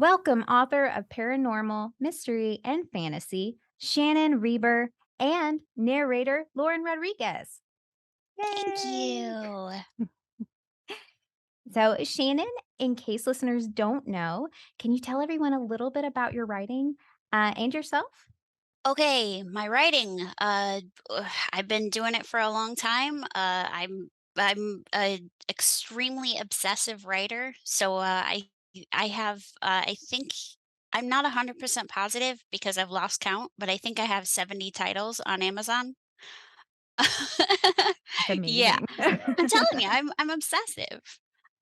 Welcome, author of Paranormal, Mystery, and Fantasy, Shannon Reber, and narrator Lauren Rodriguez. Thank Yay! you. So, Shannon, in case listeners don't know, can you tell everyone a little bit about your writing and yourself? Okay, my writing. I've been doing it for a long time. I'm a extremely obsessive writer, so I have I think I'm not 100% positive because I've lost count, but I think I have 70 titles on Amazon. It's Yeah, amazing. I'm telling you, I'm obsessive.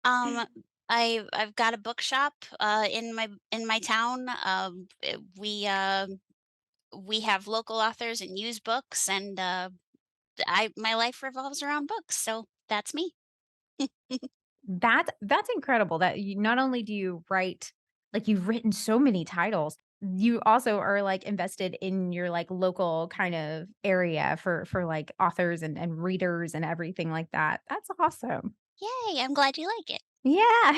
Um, I've got a bookshop in my town. We have local authors and use books, and I my life revolves around books, so that's me. That's incredible that you not only do you write like, you've written so many titles, you also are, like, invested in your, like, local kind of area for, like, authors and readers and everything like that. That's awesome. Yay! I'm glad you like it. Yeah.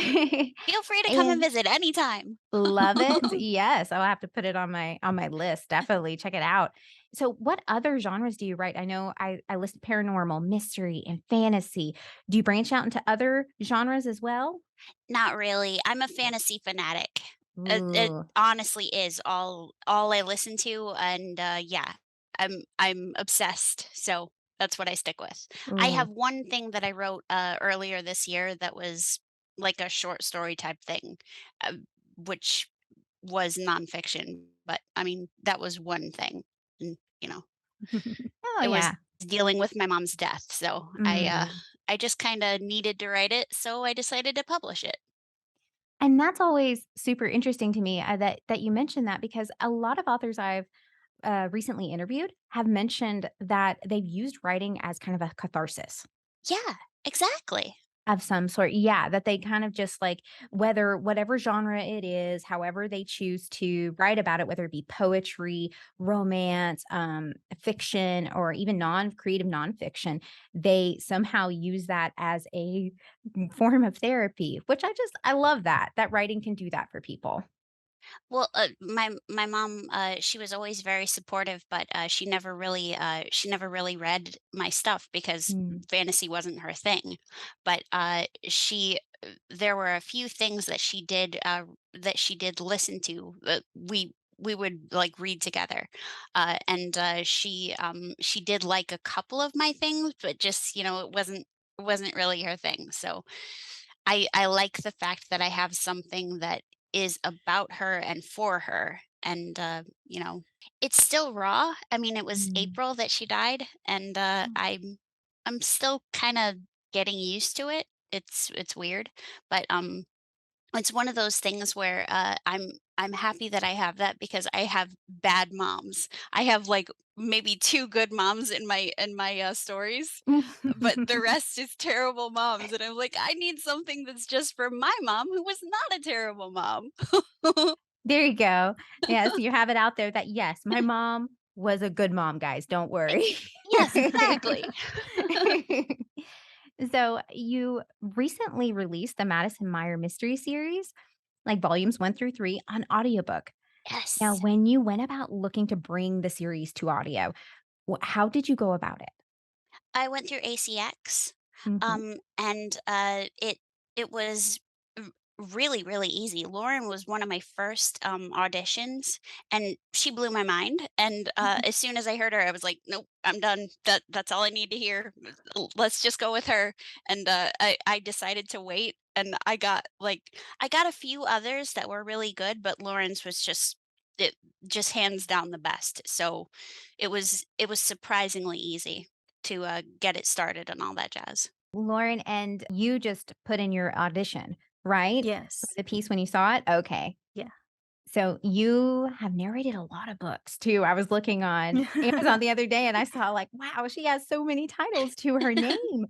Feel free to come and And visit anytime. love it. Yes, I'll have to put it on my list, definitely check it out. So what other genres do you write? I know I listed paranormal, mystery, and fantasy. Do you branch out into other genres as well? Not really. I'm a fantasy fanatic. It Ooh. honestly is all I listen to, and yeah, I'm obsessed. So that's what I stick with. I Ooh. have one thing that I wrote earlier this year that was like a short story type thing, uh, which was nonfiction. But I mean, that was one thing, and Oh, it was yeah. dealing with my mom's death. So Mm. I just kind of needed to write it, so I decided to publish it. And that's always super interesting to me, that you mentioned that because a lot of authors I've, recently interviewed have mentioned that they've used writing as kind of a catharsis Yeah, exactly. of some sort. Yeah, that they kind of just, like, whatever genre it is, however they choose to write about it, whether it be poetry, romance, fiction, or even non-creative nonfiction, they somehow use that as a form of therapy, which I love that writing can do that for people. Well, my mom, she was always very supportive, but she never really read my stuff because Mm. fantasy wasn't her thing. But there were a few things that she did listen to. We would like read together, and she did like a couple of my things, but just it wasn't really her thing. So I like the fact that I have something that is about her and for her, and, it's still raw. I mean, it was Mm. April that she died, and, I'm still kinda getting used to it. It's weird, but, it's one of those things where, I'm happy that I have that because I have bad moms. I have, like, maybe 2 good moms in my, stories, but the rest is terrible moms, and I'm like, "I need something that's just for my mom who was not a terrible mom." There you go. Yes, you have it out there that, yes, my mom was a good mom, guys, don't worry. Yes, exactly. So, you recently released the Madison Meyer Mystery Series, like volumes 1 through 3 on audiobook. Now, Yes. when you went about looking to bring the series to audio, how did you go about it? I went through ACX, Mhm. and, it was r really, really easy. Lauren was one of my first, auditions, and she blew my mind, and, as soon as I heard her, I was like, "Nope, I'm done. That's all I need to hear. Let's just go with her," and, I decided to wait, and I got a few others that were really good, but Lauren's was it just hands down the best, so it was surprisingly easy to, get it started and all that jazz. Lauren, and you just put in your audition, right? For Yes. the piece when you saw it? Okay. Yeah. So you have narrated a lot of books too. I was looking on Amazon the other day and I saw like, wow, she has so many titles to her name.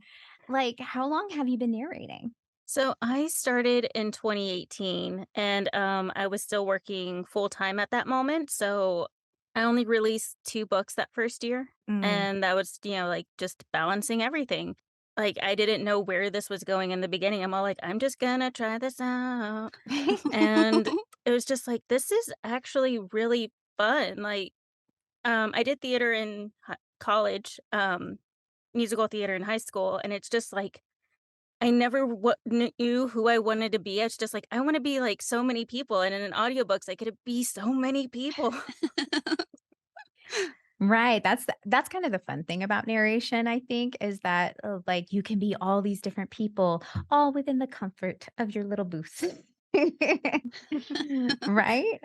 Like, how long have you been narrating? So I started in 2018 and I was still working full time at that moment. So I only released 2 books that first year. Mm. And that was, like just balancing everything. Like I didn't know where this was going in the beginning. I'm all like, I'm just gonna try this out. And it was just like, "This is actually really fun." Like, I did theater in college, musical theater in high school, and it's just like I never knew who I wanted to be. It's just like, I wanna be like so many people, and in audiobooks, I could be so many people. Right, that's kind of the fun thing about narration, I think, is that, like, you can be all these different people, all within the comfort of your little booth. Right?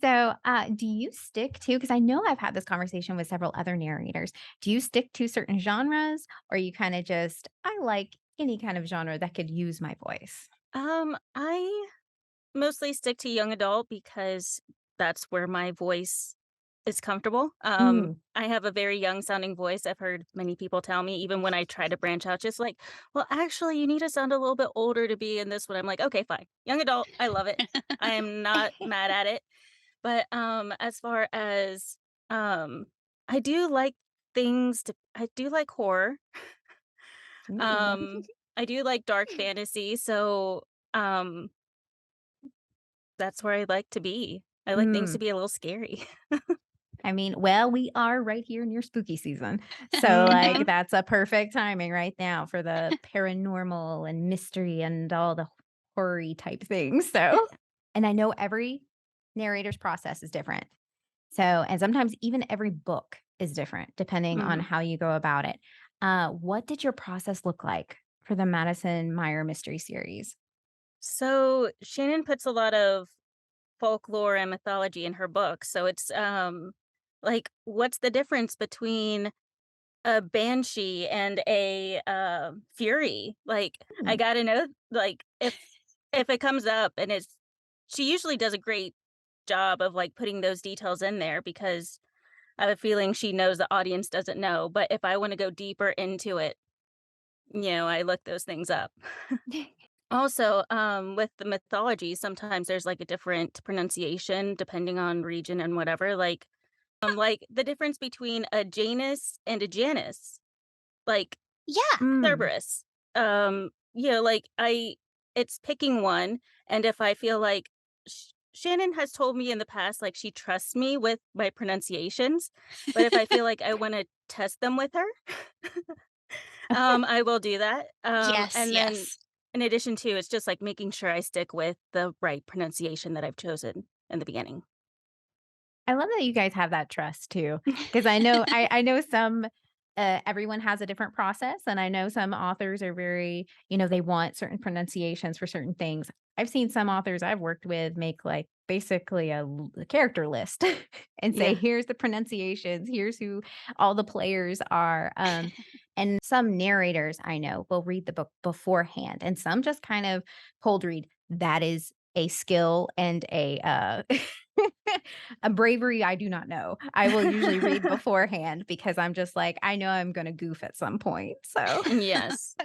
So, do you stick to? Because I know I've had this conversation with several other narrators. Do you stick to certain genres, or you kinda just, "I like any kind of genre that could use my voice?" I mostly stick to young adult because that's where my voice is comfortable. Mm. I have a very young sounding voice. I've heard many people tell me, even when I try to branch out, just like, well, actually, you need to sound a little bit older to be in this one. I'm like, okay, fine. Young adult, I love it. I am not mad at it. But as far as um, I do like I do like horror. Ooh. Um, I do like dark fantasy. So um, that's where I like to be. I like things to Mm. be a little scary. I mean, well, we are right here near spooky season. So, like, Mhm. that's a perfect timing right now for the paranormal and mystery and all the horror type things. So, and I know every narrator's process is different. So, and sometimes even every book is different depending on Mhm. how you go about it. What did your process look like for the Madison Meyer Mystery Series? So, Shannon puts a lot of folklore and mythology in her book, so it's, like, what's the difference between a banshee and a, fury? Like, I Hmm. gotta know, like, if it comes up and it's she usually does a great job of, like, putting those details in there because I have a feeling she knows the audience doesn't know, but if I wanna go deeper into it, I look those things up. Also, with the mythology, sometimes there's, like, a different pronunciation depending on region and whatever, like, the difference between a Janus and a Janus, like, Yeah. Mm. Cerberus. Like, it's picking one, and if I feel like Shannon has told me in the past, like, she trusts me with my pronunciations, but if I feel like I wanna test them with her, I will do that. Yes, And then yes. in addition to, it's just, like, making sure I stick with the right pronunciation that I've chosen in the beginning. I love that you guys have that trust too, because I know some, everyone has a different process, and I know some authors are very, they want certain pronunciations for certain things. I've seen some authors I've worked with make, like, basically a character list and say, Yeah. "Here's the pronunciations, here's who all the players are," and some narrators I know will read the book beforehand, and some just kind of cold read. That is a skill and a bravery I do not know. I will usually read beforehand because I'm just like, I know I'm gonna goof at some point, so Yes.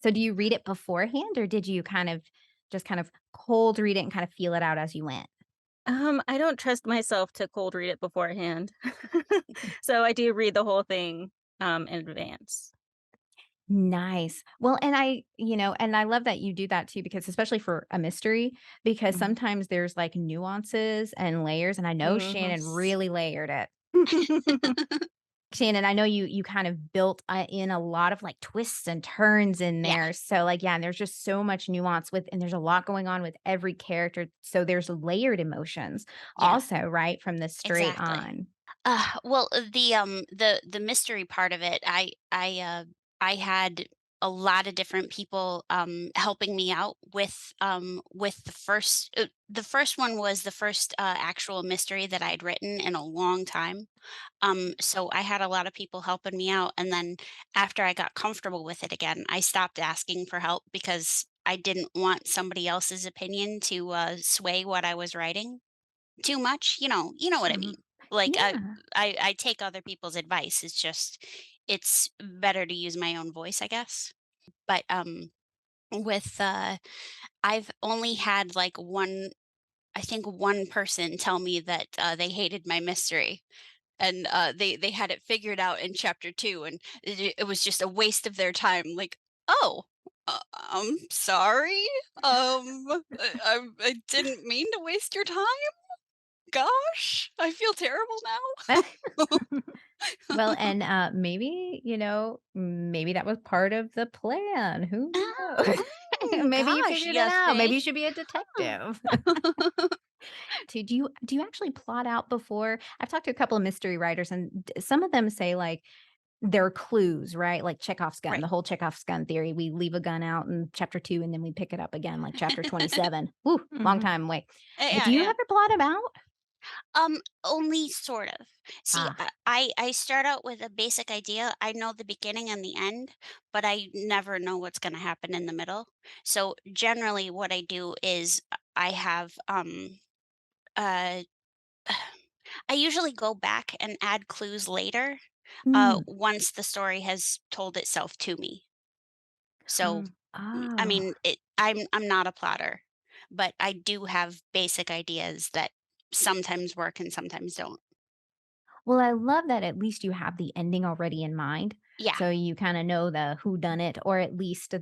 so do you read it beforehand, or did you kind of cold read it and kind of feel it out as you went? I don't trust myself to cold read it beforehand. So I do read the whole thing, in advance. Nice. Well, and I love that you do that too, because especially for a mystery, because Mhm. sometimes there's, like, nuances and layers, and I know Mhm. Shannon really layered it. Shannon, I know you kind of built, in a lot of, like, twists and turns in Yeah, there, so, like, yeah, and there's just so much nuance and there's a lot going on with every character, so there's layered emotions yeah, also, right, from the straight exactly. on. Well, the mystery part of it, I had a lot of different people helping me out with the first one was the first actual mystery that I'd written in a long time. So I had a lot of people helping me out, and then after I got comfortable with it again, I stopped asking for help because I didn't want somebody else's opinion to sway what I was writing too much, you know what I Mhm. mean. Like, Yeah. I take other people's advice, it's just it's better to use my own voice, I guess. But, with, I've only had, like, I think 1 person tell me that, they hated my mystery, and, they had it figured out in chapter 2, and it was just a waste of their time, like, "Oh." I'm sorry. I didn't mean to waste your time. Gosh, I feel terrible now." Well, and, maybe, maybe that was part of the plan, who knows? Maybe you Gosh, figured it you out, maybe think? you should be a Huh. detective. Do you actually plot out before? I've talked to a couple of mystery writers, and some of them say, like, there are clues, right? Like Chekhov's gun, Right. the whole Chekhov's gun theory. We leave a gun out in chapter 2, and then we pick it up again, like chapter 27. Woo, long Mhm. time away. But Yeah, do you yeah. ever plot 'em out? Only sort of. See, Ah, I start out with a basic idea. I know the beginning and the end, but I never know what's gonna happen in the middle. So, generally, what I do is I have, uh I usually go back and add clues later, mm, once the story has told itself to me. So, I oh. mean, I'm not a plotter, but I do have basic ideas that sometimes work and sometimes don't. Well, I love that at least you have the ending already in mind, Yeah. so you kinda know the who done it, or at least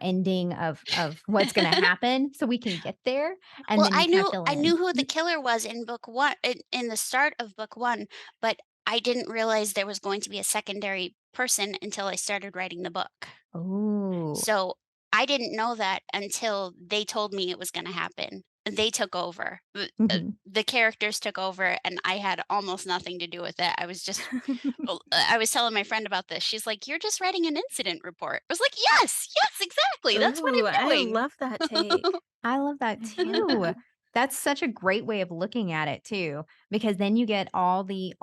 ending of what's gonna happen so we can get there, and Well, then you kinda fill I knew in. who the killer was in book 1 in the start of book 1, but I didn't realize there was going to be a secondary person until I started writing the book. Oh. So, I didn't know that until they told me it was gonna happen. They took over. Mhm. The characters took over, and I had almost nothing to do with it. I was just I was telling my friend about this. She's like, "You're just writing an incident report." I was like, "Yes, yes, exactly. That's what Ooh, I'm I doing." love that take. I love that too. That's such a great way of looking at it too, because then you get all the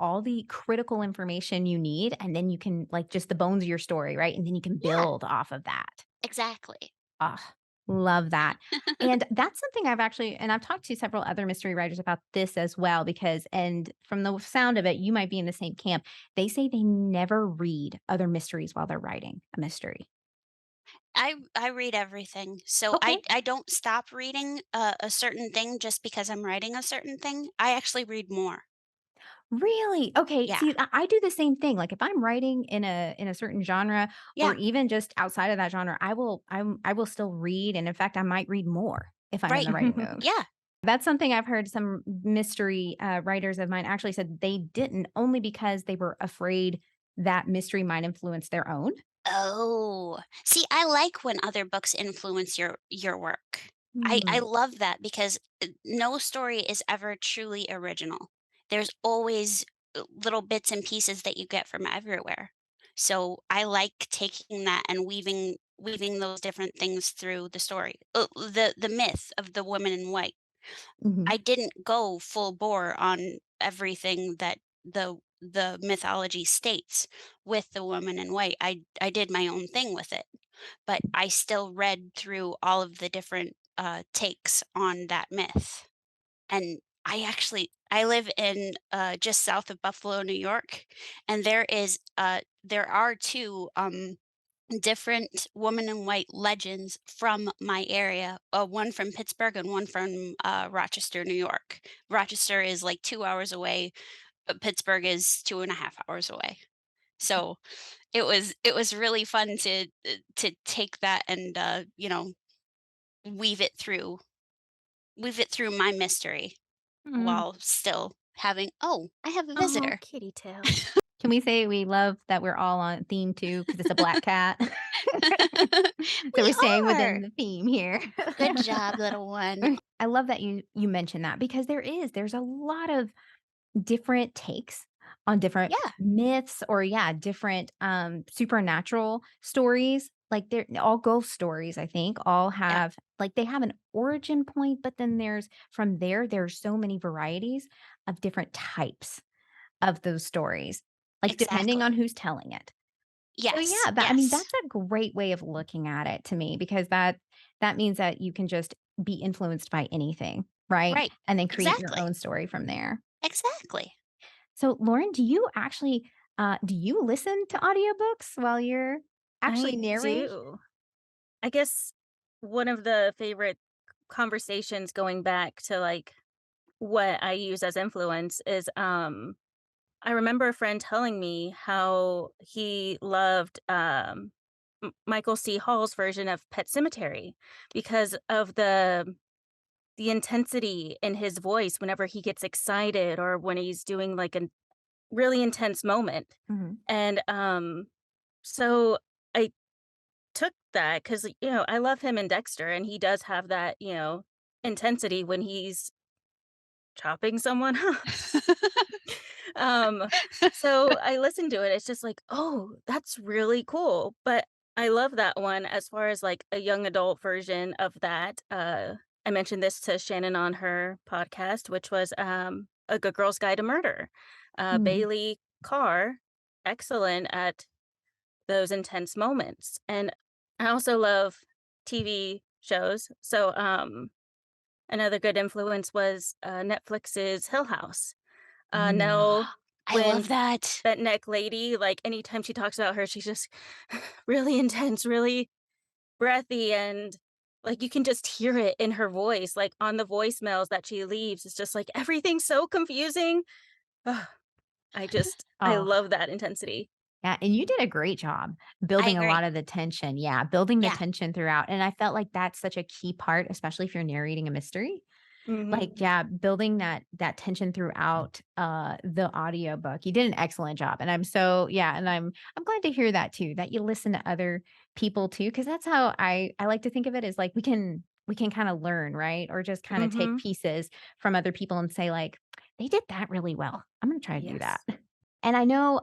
critical information you need, and then you can like just the bones of your story, right? And then you can Yeah, build off of that. exactly. Ah, love that. And that's something I've actually and I've talked to several other mystery writers about this as well because and from the sound of it, you might be in the same camp. They say they never read other mysteries while they're writing a mystery. I read everything. So Okay. I don't stop reading a certain thing just because I'm writing a certain thing. I actually read more. Really? Okay, Yeah. see, I do the same thing, like, if I'm writing in a certain genre or Yeah. even just outside of that genre, I will still read, and in fact, I might read more if I'm in Right. the writing mood. Yeah. That's something I've heard some mystery, writers of mine actually said they didn't only because they were afraid that mystery might influence their own. Oh, see, I like when other books influence your work. I Hmm, love that because no story is ever truly original. There's always little bits and pieces that you get from everywhere. So I like taking that and weaving those different things through the story. The myth of the woman in white. mhm, I didn't go full bore on everything that the mythology states with the woman in white. I did my own thing with it, but I still read through all of the different takes on that myth. And I live in just south of Buffalo, New York, and there are two different woman in white legends from my area, one from Pittsburgh and one from Rochester, New York. Rochester is like 2 hours away. Pittsburgh is 2.5 hours away. So it was really fun to take that and weave it through weave it through my mystery Mhm. while still having, oh, I have a Oh, visitor. kitty tail. can we say we love that we're all on theme too because it's a black cat? So We we're staying within are. the theme here. Good job, little one. I love that you mentioned that because there's a lot of different takes on different Yeah, myths or yeah, different supernatural stories. Like they're all ghost stories, I think, all yeah, have like they have an origin point, but then there's so many varieties of different types of those stories, like depending on exactly. who's telling it. So Yes, yeah, yes. that's a great way of looking at it to me because that means that you can just be influenced by anything, right? Right. And then create your Exactly. own story from there. Exactly. So, Lauren, do you listen to audiobooks while you're actually I narrating? do. I guess one of the favorite conversations going back to, like, what I use as influence is, I remember a friend telling me how he loved, Michael C. Hall's version of Pet Cemetery because of the intensity in his voice whenever he gets excited or when he's doing like a really intense moment. Mhm. And so I took that because I love him in Dexter, and he does have that intensity when he's chopping someone up. Um, so I listened to it, it's just like, "Oh, that's really cool," but I love that one as far as, like, a young adult version of that. I mentioned this to Shannon on her podcast, which was, A Good Girl's Guide to Murder. Mhm. Bailey Carr, excellent at those intense moments, and I also love TV shows, so, another good influence was, Netflix's Hill House. Mm. Nell I love Wynn, that. that neck lady, like, anytime she talks about her, she's just really intense, really breathy, and, like, you can just hear it in her voice, like, on the voicemails that she leaves, it's just like, everything's so confusing. Ugh, I Oh, love that intensity. yeah, and you did a great job I building a agree. lot of the tension. Yeah, building the Yeah. tension throughout, and I felt like that's such a key part, especially if you're narrating a mystery. Mhm, Like, yeah, building that tension throughout, the audiobook. You did an excellent job, and I'm so yeah, and I'm glad to hear that too, that you listen to other people too, because that's how I like to think of it is like we can kinda learn, right? Or just kinda take mhm, pieces from other people and say like, "They did that really well. I'm gonna try to do that." yes. And I know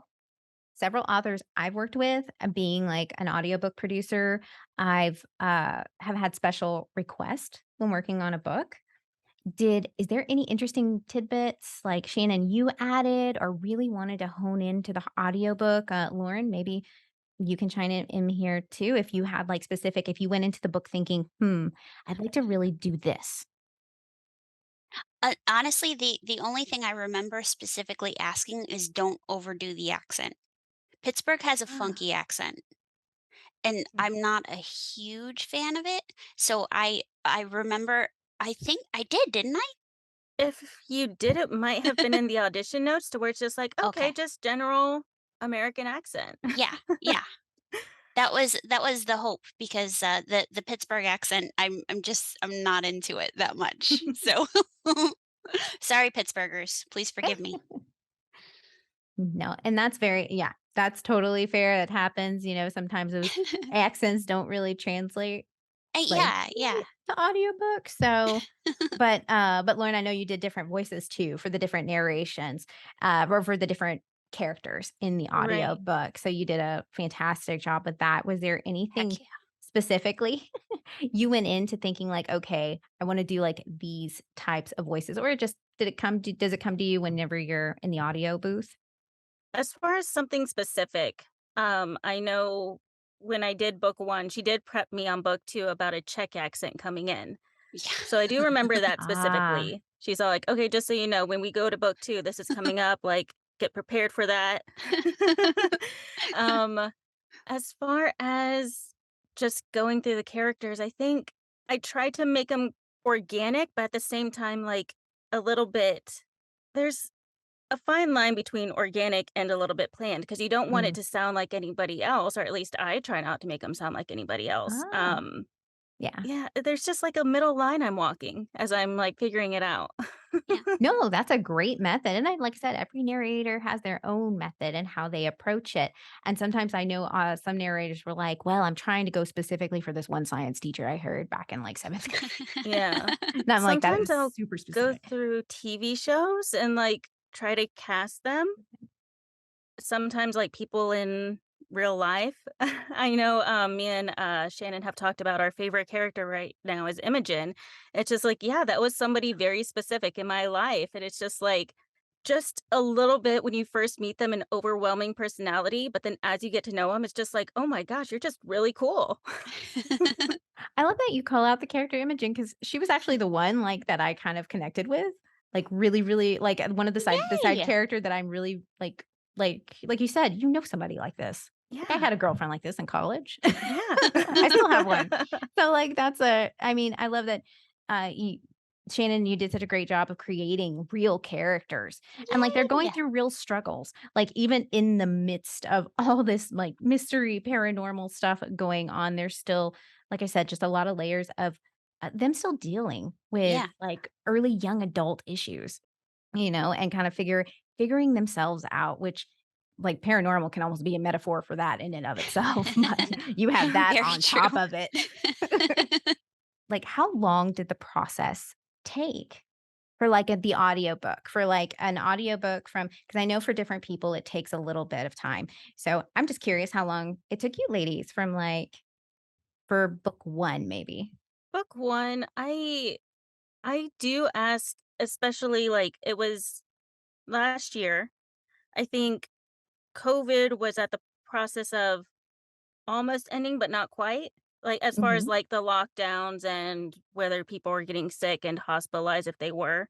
several authors I've worked with, being like an audiobook producer, have had special requests when working on a book. Is there any interesting tidbits, like, Shannon, you added or really wanted to hone into the audiobook? Lauren, maybe you can chime in here too if you had, like, specific if you went into the book thinking, "Hmm, I'd like to really do this." Honestly, the only thing I remember specifically asking is don't overdo the accent. Pittsburgh has a Ah, funky accent, and mm. I'm not a huge fan of it, so I remember I think I did, didn't I? If you did, it might have been in the audition notes to where it's just like, "Okay, Okay. just general American accent." Yeah, yeah. That was the hope because, the Pittsburgh accent, I'm not into it that much, so sorry, Pittsburghers, please forgive me. No, and that's very yeah, that's totally fair, that happens, sometimes those accents don't really translate, like, Yeah, yeah. to audiobook, so but Lauren, I know you did different voices too for the different narrations, or for the different characters in the Right. audiobook, so you did a fantastic job with that. Was there Heck anything yeah. specifically you went into thinking like, "Okay, I wanna do, like, these types of voices," or just does it come to you whenever you're in the audio booth? As far as something specific, I know when I did book 1, she did prep me on book 2 about a Czech accent coming in. Yeah. So I do remember that Ah, specifically. She's all like, "Okay, just so you know, when we go to book 2, this is coming up, like, get prepared for that." Um, as far as just going through the characters, I think I tried to make them organic, but at the same time, like, a little bit there's a fine line between organic and a little bit planned because you don't want it mm, to sound like anybody else, or at least I try not to make them sound like anybody else. ah, yeah. Yeah, there's just like a middle line I'm walking as I'm like figuring it out. Yeah. No, that's a great method, and like I said, every narrator has their own method and how they approach it, and sometimes I know, some narrators were like, "Well, I'm trying to go specifically for this one science teacher I heard back in, like, 7th grade." Yeah. And I'm like, "That Sometimes is I'll super go specific." through TV shows and like try to cast them. Sometimes like people in real life. I know me and Shannon have talked about our favorite character right now is Imogen. It's just like, yeah, that was somebody very specific in my life. And it's just like just a little bit when you first meet them, an overwhelming personality, but then as you get to know them, it's just like, oh my gosh, you're just really cool. I love that you call out the character Imogen because she was actually the one, like, that I kind of connected with, like, really, really like, one of the side Yay! character that I'm really, like you said, you know somebody like this. Like, I Yeah. had a girlfriend like this in college. Yeah. I still have one. So, like, I mean, I love that, you Shannon, you did such a great job of creating real characters, and, like, they're going Yay! through real struggles, like, even in the midst of all this, like, mystery, paranormal stuff going on, there's still, like I said, just a lot of layers of, them still dealing with, Yeah. like, early young adult issues, and kind of figuring themselves out, which, like, paranormal can almost be a metaphor for that in and of itself, but you have that Very on top true. of it. Like, how long did the process take for, like, the audiobook? For, like, an audiobook from, because I know for different people, it takes a little bit of time. So, I'm just curious how long it took you ladies from, like, for book 1 maybe. Book 1, I do ask, especially, like, it was last year. I think COVID was at the process of almost ending, but not quite. Like, as far as, Mhm. like, the lockdowns and whether people were getting sick and hospitalized if they were.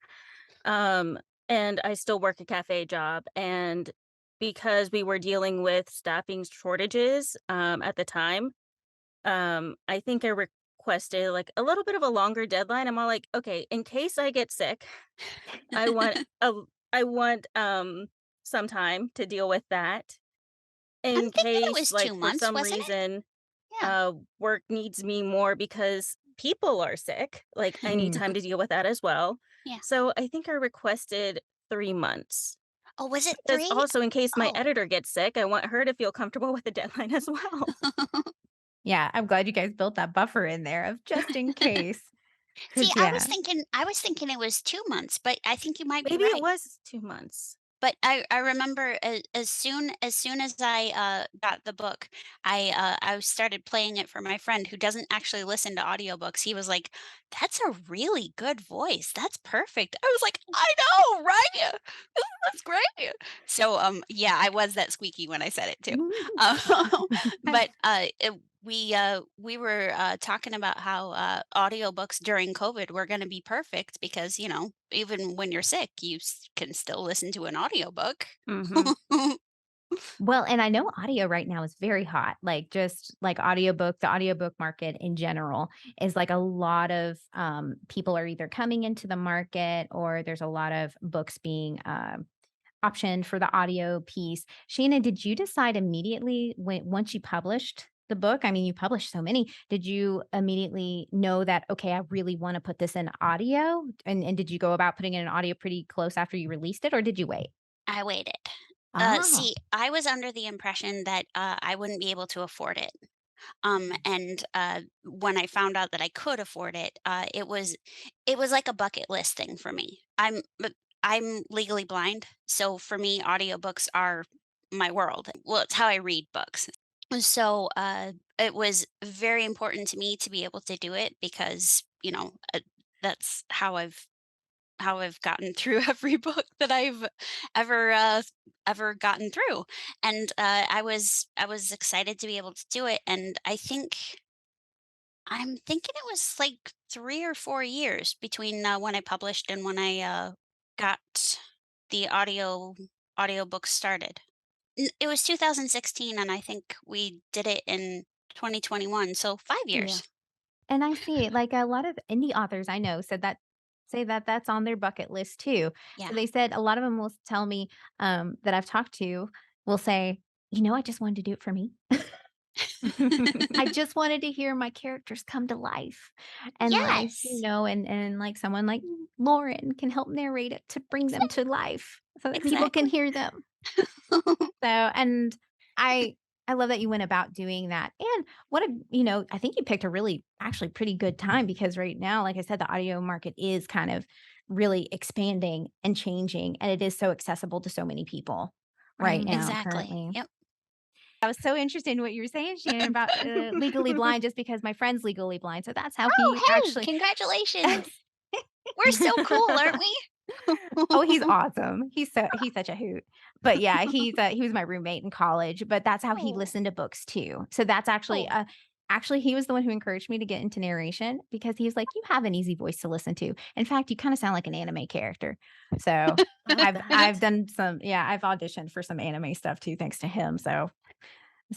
Um, and I still work a cafe job, and because we were dealing with staffing shortages, at the time, I think I requested, like, a little bit of a longer deadline. I'm all like, "Okay, in case I get sick, I want a I want, some time to deal with that. I'm In thinking it case, was 2 like, for months, some wasn't it? reason, Yeah. work needs me more because people are sick, like, I need Mm. time to deal with that as well." Yeah. So, I think I requested 3 months. Oh, was it Because 3? also in case my Oh. editor gets sick, I want her to feel comfortable with the deadline as well. Yeah, I'm glad you guys built that buffer in there of just in case. See, 'Cause yeah. I was thinking it was 2 months, but I think you might be Maybe it right. was 2 months. But I remember as soon as I, got the book, I started playing it for my friend who doesn't actually listen to audiobooks. He was like, "That's a really good voice. That's perfect." I was like, "I know, right? That's great." So, yeah, I was that squeaky when I said it too. But, we were, talking about how, audiobooks during COVID were gonna be perfect because, even when you're sick, you can still listen to an audiobook. Mhm. Well, and I know audio right now is very hot, like, just like the audiobook market in general is like a lot of, people are either coming into the market or there's a lot of books being, optioned for the audio piece. Shannon, did you decide immediately once you published the book? I mean, you published so many. Did you immediately know that, okay, I really want to put this in audio? And did you go about putting it in audio pretty close after you released it, or did you wait? I waited. Oh. See, I was under the impression that, I wouldn't be able to afford it. And when I found out that I could afford it, it was like a bucket list thing for me. I'm legally blind, so for me, audiobooks are my world. Well, it's how I read books. So it was very important to me to be able to do it because that's how I've gotten through every book that I've ever ever gotten through, and I was excited to be able to do it, and I'm thinking it was like 3 or 4 years between when I published and when I got the audiobook started. It was 2016, and I think we did it in 2021, so 5 years. Yeah. And I see it, like, a lot of indie authors I know say that that's on their bucket list too. Yeah. So they said a lot of them will tell me, that I've talked to will say, I just wanted to do it for me. I just wanted to hear my characters come to life, and, like, Yes, like, someone like Lauren can help narrate it to bring them to life so that people can exactly. hear them. So, and I I love that you went about doing that. And what a I think you picked a really actually pretty good time because right now, like I said, the audio market is kind of really expanding and changing, and it is so accessible to so many people right Mhm. now Exactly. currently. Yep. I was so interested in what you were saying, Shannon, about, legally blind just because my friend's legally blind, so that's how he Oh, hey, actually congratulations. We're so cool, aren't we? Oh, he's awesome. He's such a hoot. But yeah, he was my roommate in college, but that's how he Oh, listened to books too. So that's actually, cool. actually he was the one who encouraged me to get into narration because he was like, "You have an easy voice to listen to. In fact, you kinda sound like an anime character." So Oh, I've that done I've auditioned for some anime stuff too thanks to him. So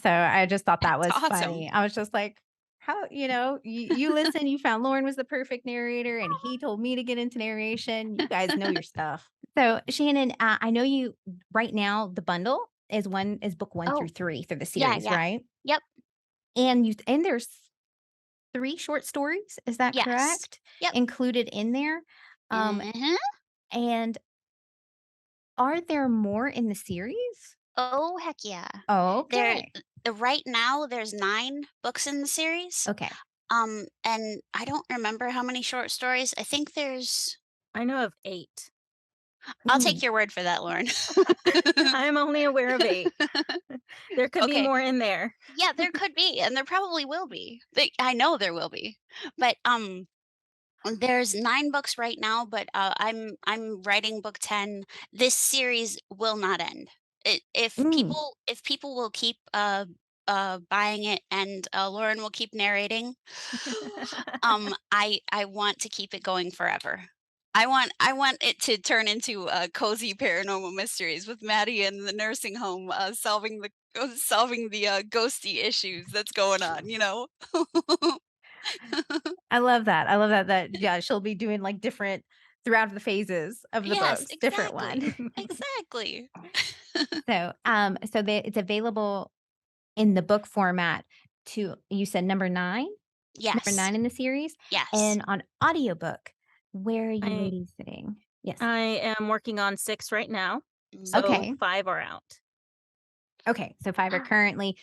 I just thought that That's was awesome. funny. I was just like, How, you listen, you found Lauren was the perfect narrator, and he told me to get into narration. You guys know your stuff. So, Shannon, I know you right now, the bundle is book 1 through Oh, 3 through the yeah, series, yeah. right? Yep. And there's 3 short stories, is that Yes. correct? Yep. Included in there? Um, Mhm. and are there more in the series? Oh, heck yeah. There Okay. right now, there's 9 books in the series, Okay. and I don't remember how many short stories. I think there's I know of 8. I'll Ooh. take your word for that, Lauren. I'm only aware of 8. There could be Okay. more in there. Yeah, there could be, and there probably will be. I know there will be. But, there's 9 books right now, but, I'm writing book 10. This series will not end. Mm. If people will keep, buying it and, Lauren will keep narrating, I want to keep it going forever. I want it to turn into, cozy paranormal mysteries with Maddie in the nursing home, solving the, ghosty issues that's going on, you know? I love that. I love that, yeah, she'll be doing, like, different throughout the phases of the Yes, books, different exactly. one. Exactly. So it's available in the book format to you said number Yes. 9 in the series, Yes. and on audiobook, where are you I ladies sitting? Yes. I am working on 6 right now, so Mm. Okay. 5 are out. Okay, so 5 are currently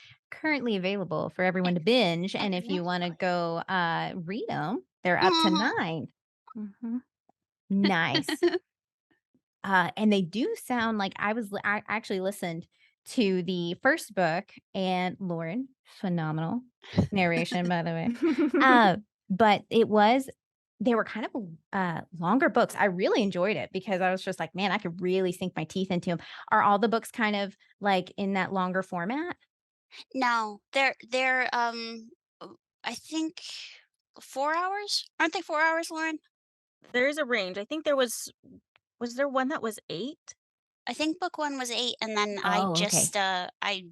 available for everyone to binge, and if you wanna Exactly. go, read them, 'em, they're up to Mhm. 9. Mhm. Nice. And they do sound like I actually listened to the first book, and Lauren, phenomenal narration, by the way. But they were kind of, longer books. I really enjoyed it because I was just like, "Man, I could really sink my teeth into them." Are all the books kind of, like, in that longer format? No, I think 4 hours? Aren't they 4 hours, Lauren? There is a range. I think was there one that was 8? I think book 1 was 8, and then Oh, okay. I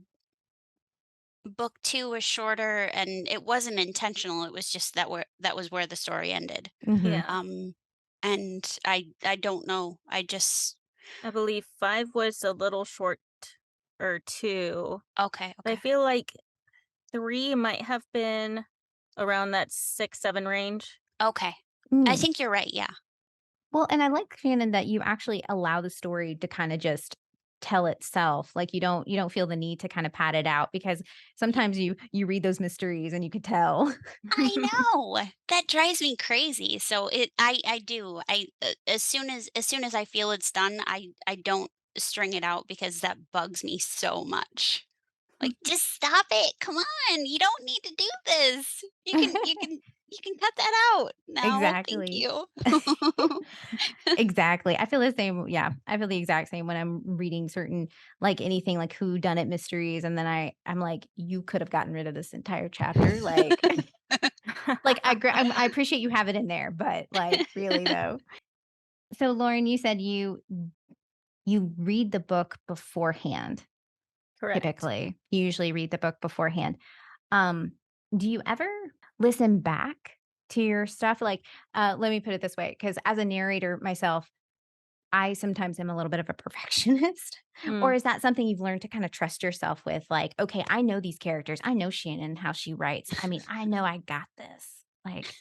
book 2 was shorter, and it wasn't intentional, it was just that was where the story ended. Mhm. Yeah. Um, and I don't know, I just I believe 5 was a little short or 2, okay, but I okay, feel like 3 might have been around that 6, 7 range. okay. I Mm. think you're right, yeah. Well, and I like, Shannon, that you actually allow the story to kinda just tell itself. Like, you don't feel the need to kinda pad it out because sometimes you read those mysteries and you could tell. I know. That drives me crazy. So I do. As soon as I feel it's done, I don't string it out because that bugs me so much. Like, just stop it. Come on. You don't need to do this. You can cut that out now. Thank Exactly. you. Exactly. I feel the same, yeah, I feel the exact same when I'm reading certain like, anything like whodunit mysteries, and then I'm like, "You could have gotten rid of this entire chapter," like like, I appreciate you have it in there, but, like, really, though? So, Lauren, you said you read the book beforehand, Correct. typically. You usually read the book beforehand. Um, do you ever listen back to your stuff? Like, let me put it this way, because as a narrator myself, I sometimes am a little bit of a perfectionist. Or Mm. is that something you've learned to kinda trust yourself with? Like, "Okay, I know these characters. I know Shannon, how she writes. I mean, I know I got this." Like,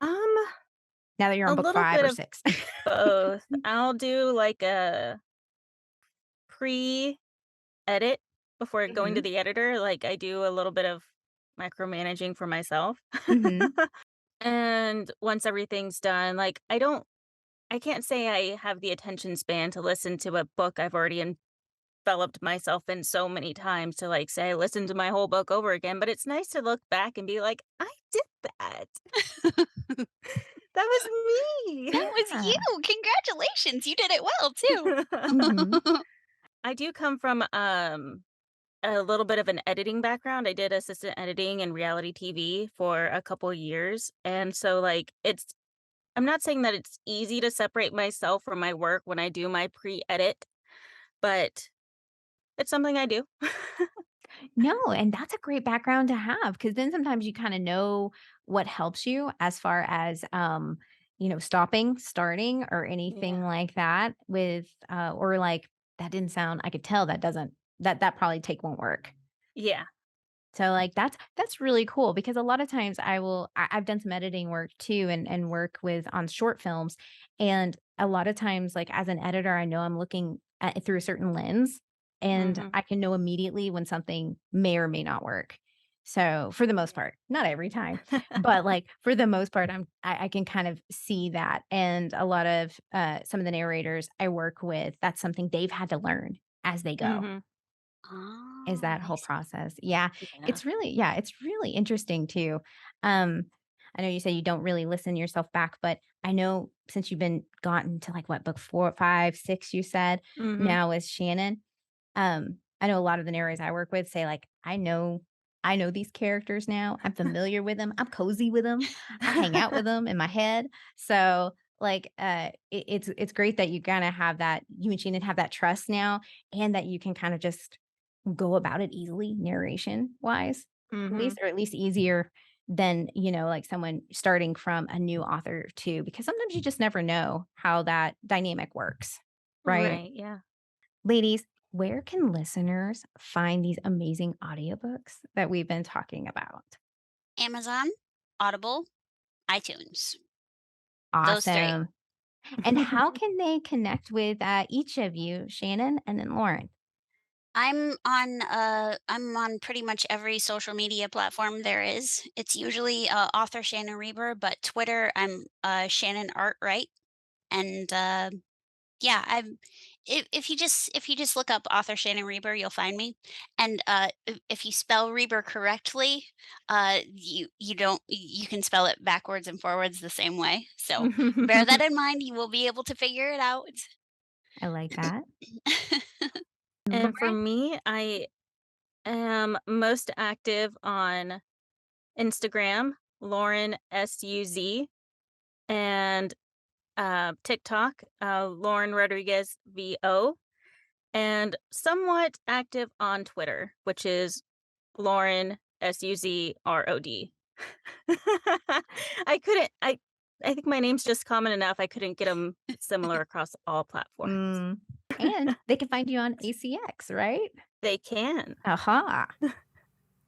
Um, now that you're a on book little 5 bit or of 6. both. I'll do like a pre-edit before going to Mhm. the editor. Like I do a little bit of micromanaging for myself. Mhm. And once everything's done, like I can't say I have the attention span to listen to a book I've already enveloped myself in so many times to like say I listened to my whole book over again, but it's nice to look back and be like, I did that. That was me. That was Yeah. you. Congratulations. You did it well too. Mhm. I do come from a little bit of an editing background. I did assistant editing and reality TV for a couple years. And so like I'm not saying that it's easy to separate myself from my work when I do my pre-edit, but it's something I do. No, and that's a great background to have because then sometimes you kinda know what helps you as far as, stopping, starting, or anything Yeah. like that with, or like, "That didn't sound I could tell that doesn't that probably take won't work." Yeah. So, like, that's really cool because a lot of times I've done some editing work too and work with on short films, and a lot of times, like, as an editor, I know I'm looking at it through a certain lens, and Mhm. I can know immediately when something may or may not work. So, for the most part, not every time, but, like, for the most part, I can kind of see that, and a lot of, some of the narrators I work with, that's something they've had to learn as they go. Mhm. Is Oh, that I whole see. process. Yeah, Yeah. it's really interesting too. Um, I know you say you don't really listen yourself back, but I know since you've been gotten to, like, what, book 4, 5, 6 you said Mhm. now with Shannon, I know a lot of the narrators I work with say, like, I know these characters now, I'm familiar with them, I'm cozy with them, I hang out with them in my head." So, like, it's great that you kinda have that you and Shannon have that trust now and that you can kind of just go about it easily narration-wise, at Mhm. least, or at least easier than, like, someone starting from a new author too, because sometimes you just never know how that dynamic works, right? Right, yeah. Ladies, where can listeners find these amazing audiobooks that we've been talking about? Amazon, Audible, iTunes. Those 3. Awesome. And how can they connect with, each of you, Shannon and then Lauren? I'm on pretty much every social media platform there is. It's usually, author Shannon Reber, but Twitter, I'm, Shannon Art Right, and, yeah, if you just look up author Shannon Reber, you'll find me, and, if you spell Reber correctly, you don't you can spell it backwards and forwards the same way, so bear that in mind, you will be able to figure it out. I like that. And for Lauren? me, I am most active on Instagram, Lauren SUZ, and TikTok, Lauren Rodriguez VO, and somewhat active on Twitter, which is Lauren SUZROD. I couldn't. I think my name's just common enough. I couldn't get them similar across all platforms. Mm, and they can find you on ACX, right? They can. Aha.